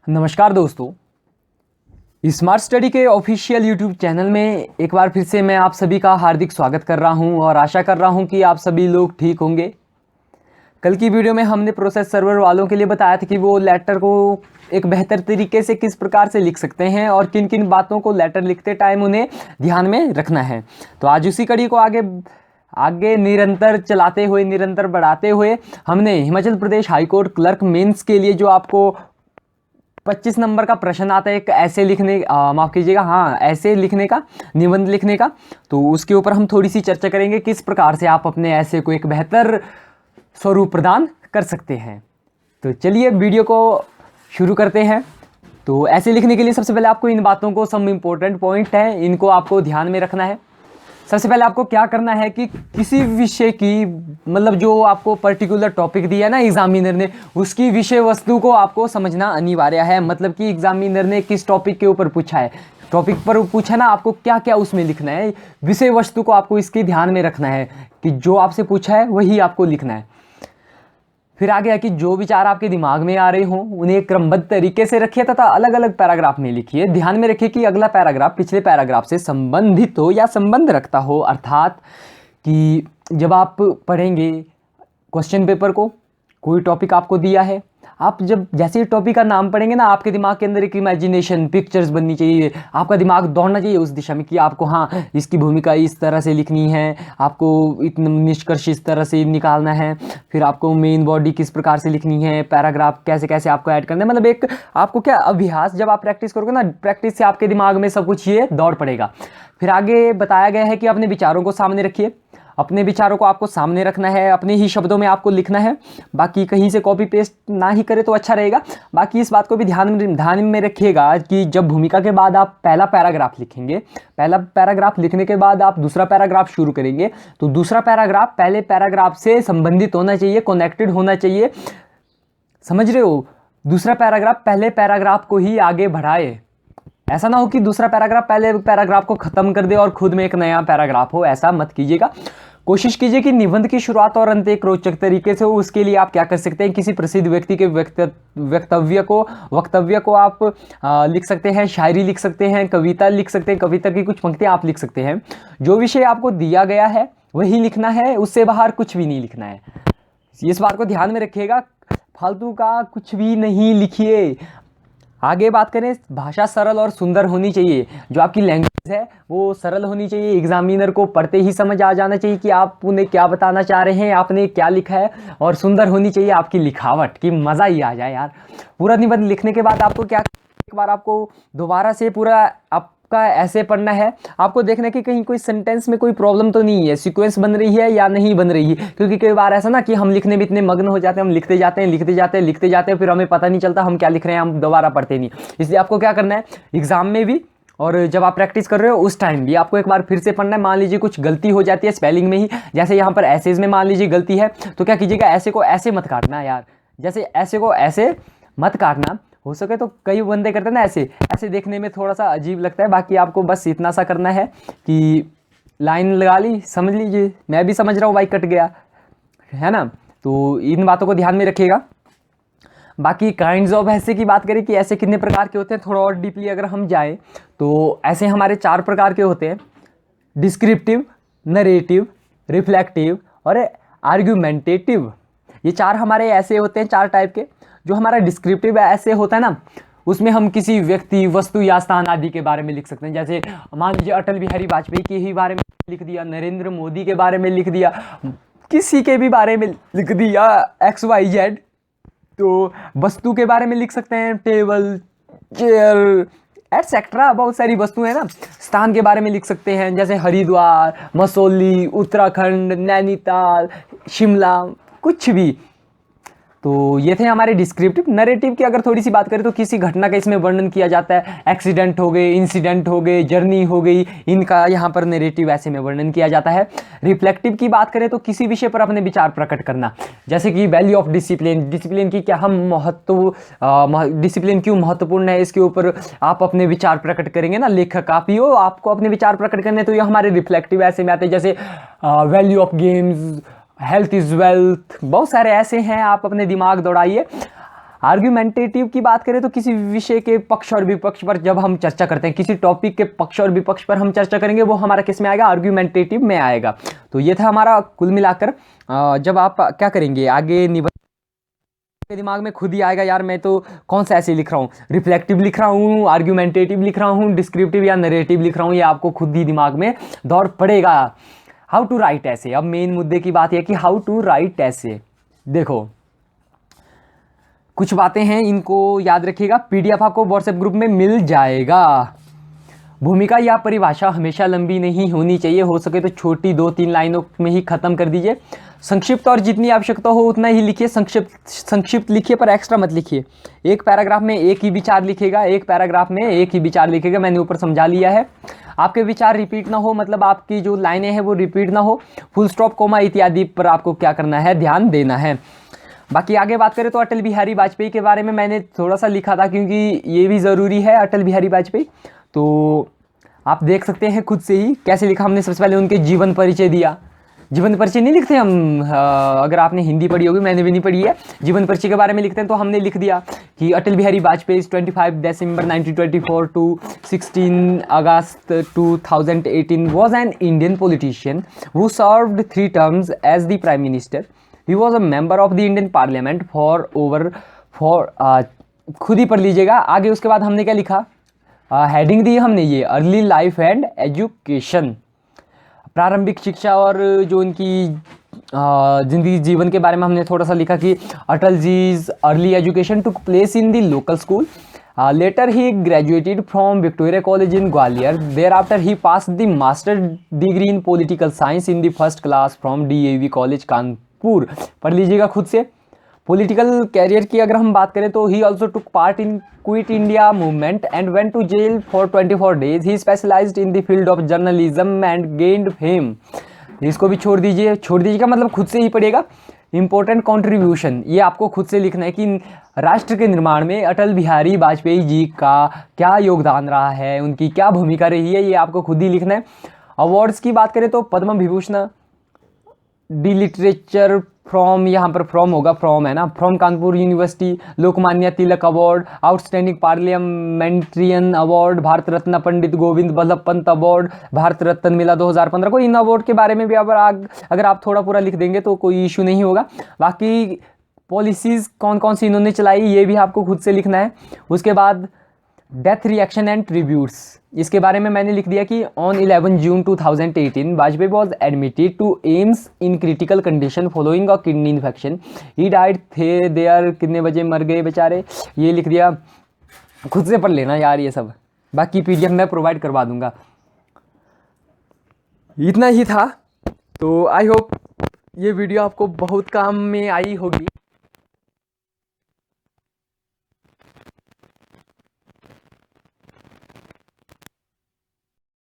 नमस्कार दोस्तों, smart study के ऑफिशियल यूट्यूब चैनल में एक बार फिर से मैं आप सभी का हार्दिक स्वागत कर रहा हूं और आशा कर रहा हूं कि आप सभी लोग ठीक होंगे। कल की वीडियो में हमने प्रोसेस सर्वर वालों के लिए बताया था कि वो लेटर को एक बेहतर तरीके से किस प्रकार से लिख सकते हैं और किन किन बातों को लेटर लिखते टाइम उन्हें ध्यान में रखना है। तो आज उसी कड़ी को आगे निरंतर चलाते हुए, निरंतर बढ़ाते हुए हमने Himachal Pradesh high court clerk mains के लिए जो आपको 25 नंबर का प्रश्न आता है, एक ऐसे लिखने माफ़ कीजिएगा, हाँ ऐसे लिखने का, निबंध लिखने का, तो उसके ऊपर हम थोड़ी सी चर्चा करेंगे किस प्रकार से आप अपने ऐसे को एक बेहतर स्वरूप प्रदान कर सकते हैं। तो चलिए वीडियो को शुरू करते हैं। तो ऐसे लिखने के लिए सबसे पहले आपको इन बातों को, सम इम्पोर्टेंट पॉइंट है, इनको आपको ध्यान में रखना है। सबसे पहले आपको क्या करना है कि किसी विषय की, मतलब जो आपको पर्टिकुलर टॉपिक दिया ना एग्जामिनर ने, उसकी विषय वस्तु को आपको समझना अनिवार्य है। मतलब कि एग्जामिनर ने किस टॉपिक के ऊपर पूछा है, टॉपिक पर पूछा ना, आपको क्या क्या उसमें लिखना है, विषय वस्तु को आपको इसके ध्यान में रखना है कि जो आपसे पूछा है वही आपको लिखना है। फिर आगे है कि जो विचार आपके दिमाग में आ रहे हों उन्हें क्रमबद्ध तरीके से रखिए तथा अलग अलग पैराग्राफ में लिखिए। ध्यान में रखिए कि अगला पैराग्राफ पिछले पैराग्राफ से संबंधित हो या संबंध रखता हो, अर्थात कि जब आप पढ़ेंगे क्वेश्चन पेपर को, कोई टॉपिक आपको दिया है, आप जब जैसे ही टॉपिक का नाम पढ़ेंगे ना, आपके दिमाग के अंदर एक इमेजिनेशन, पिक्चर्स बननी चाहिए, आपका दिमाग दौड़ना चाहिए उस दिशा में कि आपको हाँ इसकी भूमिका इस तरह से लिखनी है, आपको इतना निष्कर्ष इस तरह से निकालना है, फिर आपको मेन बॉडी किस प्रकार से लिखनी है, पैराग्राफ कैसे कैसे आपको ऐड करना है। मतलब एक आपको क्या अभ्यास, जब आप प्रैक्टिस करोगे ना, प्रैक्टिस से आपके दिमाग में सब कुछ ये दौड़ पड़ेगा। फिर आगे बताया गया है कि अपने विचारों को सामने रखिए, अपने विचारों को आपको सामने रखना है, अपने ही शब्दों में आपको लिखना है, बाकी कहीं से कॉपी पेस्ट ना ही करे तो अच्छा रहेगा। बाकी इस बात को भी ध्यान में रखिएगा कि जब भूमिका के बाद आप पहला पैराग्राफ लिखेंगे, पहला पैराग्राफ लिखने के बाद आप दूसरा पैराग्राफ शुरू करेंगे, तो दूसरा पैराग्राफ पहले पैराग्राफ से संबंधित होना चाहिए, कनेक्टेड होना चाहिए। समझ रहे हो? दूसरा पैराग्राफ पहले पैराग्राफ को ही आगे बढ़ाए। ऐसा ना हो कि दूसरा पैराग्राफ पहले पैराग्राफ को खत्म कर दे और खुद में एक नया पैराग्राफ हो, ऐसा मत कीजिएगा। कोशिश कीजिए कि निबंध की शुरुआत और अंत एक रोचक तरीके से हो। उसके लिए आप क्या कर सकते हैं, किसी प्रसिद्ध व्यक्ति के वक्तव्य को आप लिख सकते हैं, शायरी लिख सकते हैं, कविता लिख सकते हैं, कविता की कुछ पंक्तियां आप लिख सकते हैं। जो विषय आपको दिया गया है वही लिखना है, उससे बाहर कुछ भी नहीं लिखना है। इस बात को ध्यान में रखिएगा, फालतू का कुछ भी नहीं लिखिए। आगे बात करें, भाषा सरल और सुंदर होनी चाहिए। जो आपकी लैंग्वेज है वो सरल होनी चाहिए, एग्जामिनर को पढ़ते ही समझ आ जाना चाहिए कि आप उन्हें क्या बताना चाह रहे हैं, आपने क्या लिखा है, और सुंदर होनी चाहिए आपकी लिखावट कि मज़ा ही आ जाए यार। पूरा निबंध लिखने के बाद आपको क्या, एक बार आपको दोबारा से पूरा आपका ऐसे पढ़ना है, आपको देखना कि कहीं कोई सेंटेंस में कोई प्रॉब्लम तो नहीं है, सीक्वेंस बन रही है या नहीं बन रही है। क्योंकि कई बार ऐसा ना कि हम लिखने में इतने मग्न हो जाते हैं, हम लिखते जाते हैं, फिर हमें पता नहीं चलता हम क्या लिख रहे हैं, हम दोबारा पढ़ते नहीं। इसलिए आपको क्या करना है, एग्जाम में भी और जब आप प्रैक्टिस कर रहे हो उस टाइम भी आपको एक बार फिर से पढ़ना है। मान लीजिए कुछ गलती हो जाती है स्पेलिंग में ही, जैसे यहाँ पर ऐसेज में मान लीजिए गलती है, तो क्या कीजिएगा, ऐसे को ऐसे मत काटना यार, जैसे ऐसे को ऐसे मत काटना। हो सके तो कई बंदे करते हैं ना ऐसे, ऐसे देखने में थोड़ा सा अजीब लगता है। बाकी आपको बस इतना सा करना है कि लाइन लगा ली, समझ लीजिए, मैं भी समझ रहा हूँ भाई, कट गया है ना। तो इन बातों को ध्यान में रखिएगा। बाकी काइंड्स ऑफ ऐसे की बात करें कि ऐसे कितने प्रकार के होते हैं, थोड़ा और डीपली अगर हम जाएं तो ऐसे हमारे 4 प्रकार के होते हैं: डिस्क्रिप्टिव, नरेटिव, रिफ्लेक्टिव और आर्ग्यूमेंटेटिव। ये 4 हमारे ऐसे होते हैं, 4 टाइप के। जो हमारा डिस्क्रिप्टिव ऐसे होता है ना, उसमें हम किसी व्यक्ति, वस्तु या स्थान आदि के बारे में लिख सकते हैं। जैसे मान लीजिए अटल बिहारी वाजपेयी के ही बारे में लिख दिया, नरेंद्र मोदी के बारे में लिख दिया, किसी के भी बारे में लिख दिया, XYZ। तो वस्तु के बारे में लिख सकते हैं, टेबल, चेयर एटसेट्रा, बहुत सारी वस्तुएं हैं ना। स्थान के बारे में लिख सकते हैं, जैसे हरिद्वार, मसौली, उत्तराखंड, नैनीताल, शिमला, कुछ भी। तो ये थे हमारे डिस्क्रिप्टिव। नरेटिव की अगर थोड़ी सी बात करें तो किसी घटना का इसमें वर्णन किया जाता है, एक्सीडेंट हो गए, इंसिडेंट हो गए, जर्नी हो गई, इनका यहाँ पर नरेटिव ऐसे में वर्णन किया जाता है। रिफ्लेक्टिव की बात करें तो किसी विषय पर अपने विचार प्रकट करना, जैसे कि वैल्यू ऑफ डिसिप्लिन, डिसिप्लिन की क्या हम डिसिप्लिन क्यों महत्वपूर्ण है, इसके ऊपर आप अपने विचार प्रकट करेंगे ना। लेखक आप ही हो, आपको अपने विचार प्रकट करने, तो ये हमारे रिफ्लेक्टिव ऐसे में आते हैं। जैसे value of games, health is wealth, बहुत सारे ऐसे हैं, आप अपने दिमाग दौड़ाइए। आर्ग्यूमेंटेटिव की बात करें तो किसी विषय के पक्ष और विपक्ष पर जब हम चर्चा करते हैं, किसी टॉपिक के पक्ष और विपक्ष पर हम चर्चा करेंगे, वो हमारा किस में आएगा, आर्ग्यूमेंटेटिव में आएगा। तो ये था हमारा कुल मिलाकर। जब आप क्या करेंगे आगे के दिमाग में खुद ही आएगा, यार मैं तो कौन सा ऐसे लिख रहा हूँ, रिफ्लेक्टिव लिख रहा हूँ, आर्ग्यूमेंटेटिव लिख रहा हूँ, डिस्क्रिप्टिव या नरेटिव लिख रहा हूँ, ये आपको खुद ही दिमाग में दौड़ पड़ेगा। हाउ टू राइट ऐसे। अब मेन मुद्दे की बात यह कि हाउ टू राइट ऐसे। देखो कुछ बातें हैं, इनको याद रखिएगा, पीडीएफ आपको व्हाट्सएप ग्रुप में मिल जाएगा। भूमिका या परिभाषा हमेशा लंबी नहीं होनी चाहिए, हो सके तो छोटी 2-3 लाइनों में ही खत्म कर दीजिए। संक्षिप्त और जितनी आवश्यकता हो उतना ही लिखिए, संक्षिप्त लिखिए पर एक्स्ट्रा मत लिखिए। एक पैराग्राफ में एक ही विचार लिखेगा, एक पैराग्राफ में एक ही विचार लिखेगा, मैंने ऊपर समझा लिया है। आपके विचार रिपीट ना हो, मतलब आपकी जो लाइनें हैं वो रिपीट ना हो, फुल स्टॉप कोमा इत्यादि पर आपको क्या करना है, ध्यान देना है। बाकी आगे बात करें तो अटल बिहारी वाजपेयी के बारे में मैंने थोड़ा सा लिखा था, क्योंकि ये भी ज़रूरी है, अटल बिहारी वाजपेयी। तो आप देख सकते हैं खुद से ही कैसे लिखा हमने। सबसे पहले उनके जीवन परिचय दिया। जीवन परिचय नहीं लिखते हम, अगर आपने हिंदी पढ़ी होगी, मैंने भी नहीं पढ़ी है, जीवन परिचय के बारे में लिखते हैं, तो हमने लिख दिया कि Atal Bihari Vajpayee 25 December 1924 to 16 August 2018 was an Indian politician who served 3 terms as the prime minister. He was a member of the Indian parliament for खुद ही पढ़ लीजिएगा आगे। उसके बाद हमने क्या लिखा, हेडिंग दी हमने ये, अर्ली लाइफ एंड एजुकेशन, प्रारंभिक शिक्षा और जो इनकी जिंदगी जीवन के बारे में हमने थोड़ा सा लिखा कि Atal ji's early education took place in the local school. Later he graduated from Victoria college in Gwalior. Thereafter he passed the master degree in political science in the first class from DAV college Kanpur. पढ़ लीजिएगा खुद से। Political career की अगर हम बात करें तो he also took part in quit India movement and went to jail for 24 days. He specialised in the field of journalism and gained fame. इसको भी छोड़ दीजिएगा, मतलब खुद से ही पढ़िएगा। इंपॉर्टेंट कंट्रीब्यूशन, ये आपको खुद से लिखना है कि राष्ट्र के निर्माण में अटल बिहारी वाजपेयी जी का क्या योगदान रहा है, उनकी क्या भूमिका रही है, ये आपको खुद ही लिखना है। अवार्ड्स की बात करें तो Padma Vibhushan, D literature from, यहाँ पर फ्रॉम होगा, फ्रॉम है ना, from Kanpur university, Lokmanya Tilak award, outstanding parliamentarian award, Bharat Ratna Pandit Govind Ballabh Pant award, Bharat Ratna मिला 2015 को। इन अवार्ड के बारे में भी अगर आप थोड़ा पूरा लिख देंगे तो कोई इशू नहीं होगा। बाकी पॉलिसीज़ कौन कौन सी इन्होंने चलाई ये भी आपको खुद से लिखना है। उसके बाद डेथ रिएक्शन एंड ट्रिब्यूट्स, इसके बारे में मैंने लिख दिया कि on 11 June 2018 Vajpayee was admitted to AIIMS in critical condition following a kidney infection. He died the there, कितने बजे मर गए बेचारे, ये लिख दिया। खुद से पढ़ लेना यार ये सब, बाकी PDF मैं प्रोवाइड करवा दूंगा। इतना ही था, तो आई होप ये वीडियो आपको बहुत काम में आई होगी।